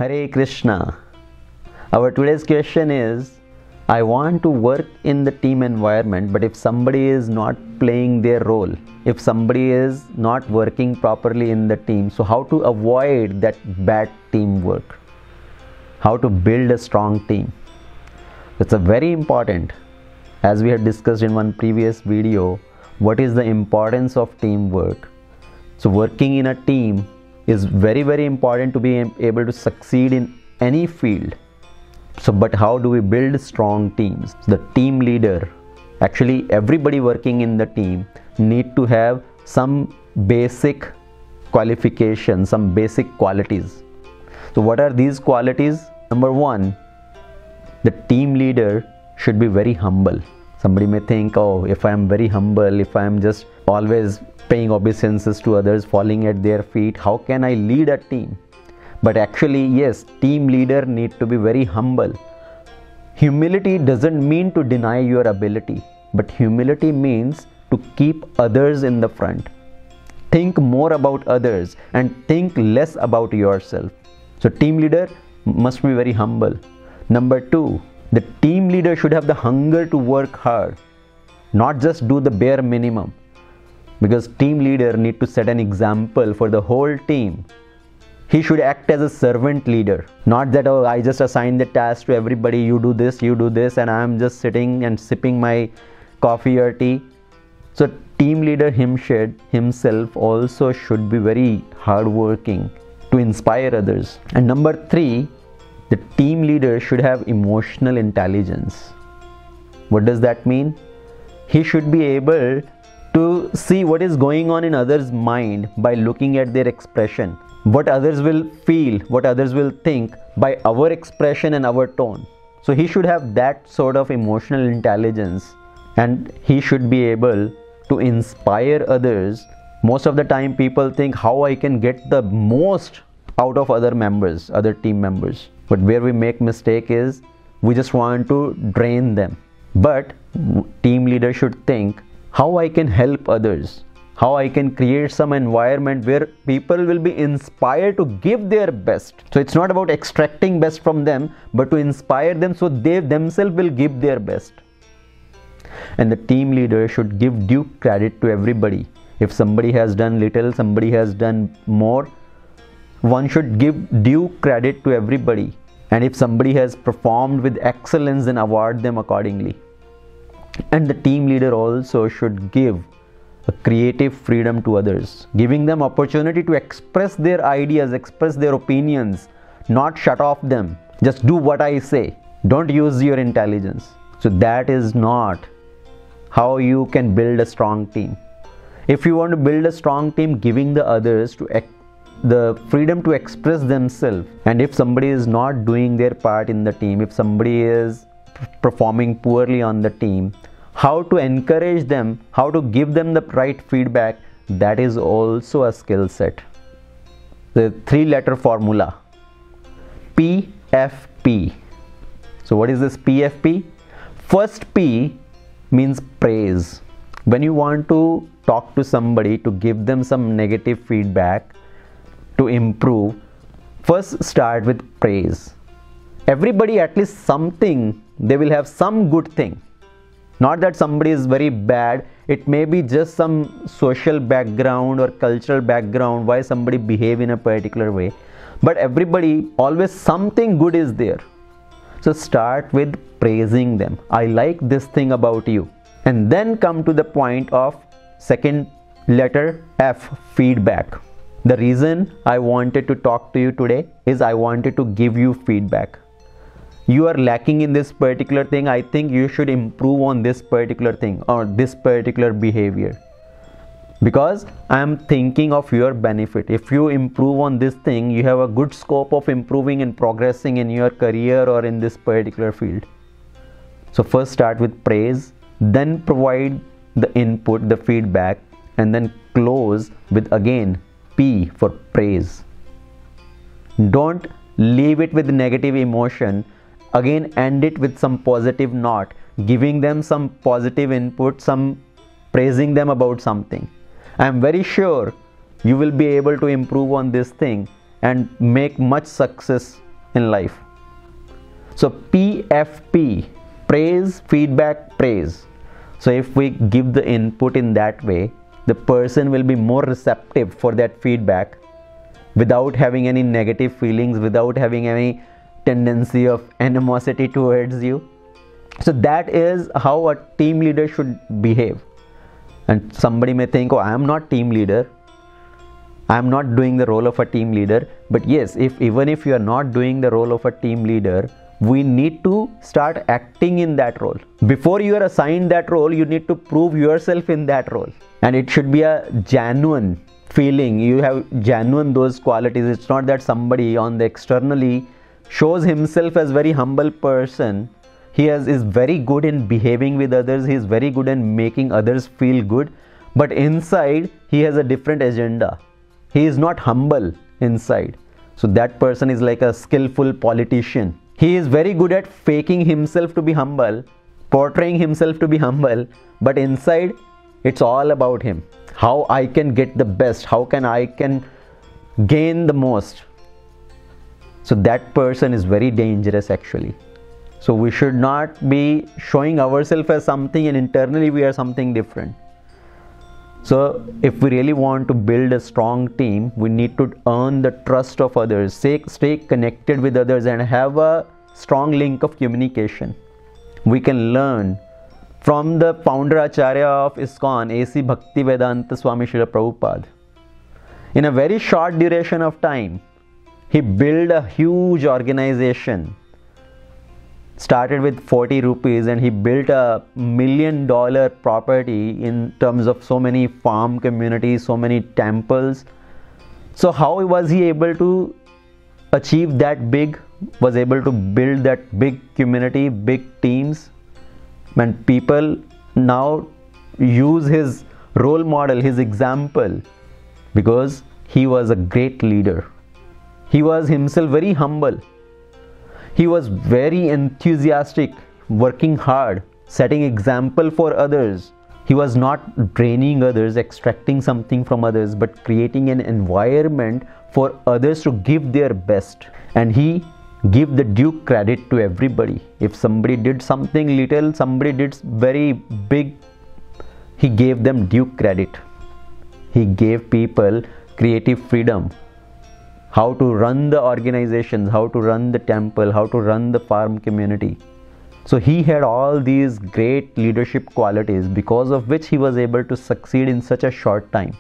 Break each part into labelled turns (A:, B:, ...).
A: Hare Krishna. Our today's question is, I want to work in the team environment, but if somebody is not playing their role, if somebody is not working properly in the team, so how to avoid that bad teamwork? How to build a strong team? It's a very important, as we had discussed in one previous video, what is the importance of teamwork. So working in a team is very important to be able to succeed in any field. So but how do we build strong teams? The team leader, actually everybody working in the team need to have some basic qualifications, some basic qualities. So what are these qualities? Number one, the team leader should be very humble. Somebody may think, oh, if I am very humble, if I am just always paying obeisances to others, falling at their feet, how can I lead a team? But actually, yes, team leader need to be very humble. Humility doesn't mean to deny your ability, but humility means to keep others in the front. Think more about others and think less about yourself. So team leader must be very humble. Number two, the team leader should have the hunger to work hard, not just do the bare minimum. Because team leader need to set an example for the whole team. He should act as a servant leader, not that, oh, I just assign the task to everybody, you do this, and I am just sitting and sipping my coffee or tea. So team leader himself also should be very hardworking to inspire others. And number three, the team leader should have emotional intelligence. What does that mean? He should be able to see what is going on in others' mind by looking at their expression, what others will feel, what others will think by our expression and our tone. So he should have that sort of emotional intelligence, and he should be able to inspire others. Most of the time people think how I can get the most out of other team members. But where we make mistake is we just want to drain them. But team leader should think how I can help others, how I can create some environment where people will be inspired to give their best. So it's not about extracting best from them, but to inspire them so they themselves will give their best. And the team leader should give due credit to everybody. If somebody has done little, somebody has done more, one should give due credit to everybody. And if somebody has performed with excellence, then award them accordingly. And the team leader also should give a creative freedom to others, giving them opportunity to express their ideas, express their opinions, not shut off them. Just do what I say. Don't use your intelligence. So that is not how you can build a strong team. If you want to build a strong team, giving the others the freedom to express themselves, and if somebody is not doing their part in the team, if somebody is performing poorly on the team, how to encourage them, how to give them the right feedback, that is also a skill set. The three-letter formula, PFP. So what is this PFP? First P means praise. When you want to talk to somebody, to give them some negative feedback, to improve, first start with praise. Everybody, at least something, they will have some good thing. Not that somebody is very bad, it may be just some social background or cultural background why somebody behave in a particular way. But everybody, always something good is there. So start with praising them. I like this thing about you. And then come to the point of second letter F, feedback. The reason I wanted to talk to you today is I wanted to give you feedback. You are lacking in this particular thing. I think you should improve on this particular thing or this particular behavior, because I am thinking of your benefit. If you improve on this thing, you have a good scope of improving and progressing in your career or in this particular field. So first start with praise, then provide the input, the feedback, and then close with again P for praise. Don't leave it with negative emotion. Again, end it with some positive note, giving them some positive input, some praising them about something. I am very sure you will be able to improve on this thing and make much success in life. So PFP, praise, feedback, praise. So if we give the input in that way, the person will be more receptive for that feedback without having any negative feelings, without having any tendency of animosity towards you. So that is how a team leader should behave. And somebody may think, oh, I am not team leader, I am not doing the role of a team leader. But yes, even if you are not doing the role of a team leader, we need to start acting in that role. Before you are assigned that role, you need to prove yourself in that role. And it should be a genuine feeling. You have genuine those qualities. It's not that somebody on the externally shows himself as very humble person. He is very good in behaving with others. He is very good in making others feel good. But inside, he has a different agenda. He is not humble inside. So that person is like a skillful politician. He is very good at faking himself to be humble, portraying himself to be humble, but inside it's all about him. How I can get the best, how can I gain the most. So that person is very dangerous actually. So we should not be showing ourselves as something and internally we are something different. So if we really want to build a strong team, we need to earn the trust of others, stay connected with others and have a strong link of communication. We can learn from the founder Acharya of ISKCON, A.C. Bhaktivedanta Swami Srila Prabhupada. In a very short duration of time, he built a huge organization. Started with 40 rupees and he built a $1 million property in terms of so many farm communities, so many temples. So how was he able to achieve that big, was able to build that big community, big teams? When people now use his role model, his example, because he was a great leader. He was himself very humble. He was very enthusiastic, working hard, setting example for others. He was not draining others, extracting something from others, but creating an environment for others to give their best. And he gave the due credit to everybody. If somebody did something little, somebody did very big, he gave them due credit. He gave people creative freedom. How to run the organizations, how to run the temple, how to run the farm community. So he had all these great leadership qualities because of which he was able to succeed in such a short time.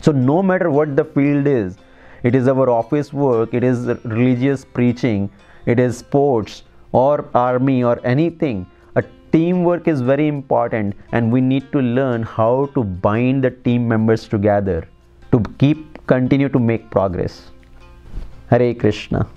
A: So no matter what the field is, it is our office work, it is religious preaching, it is sports or army or anything, a teamwork is very important and we need to learn how to bind the team members together to continue to make progress. Hare Krishna.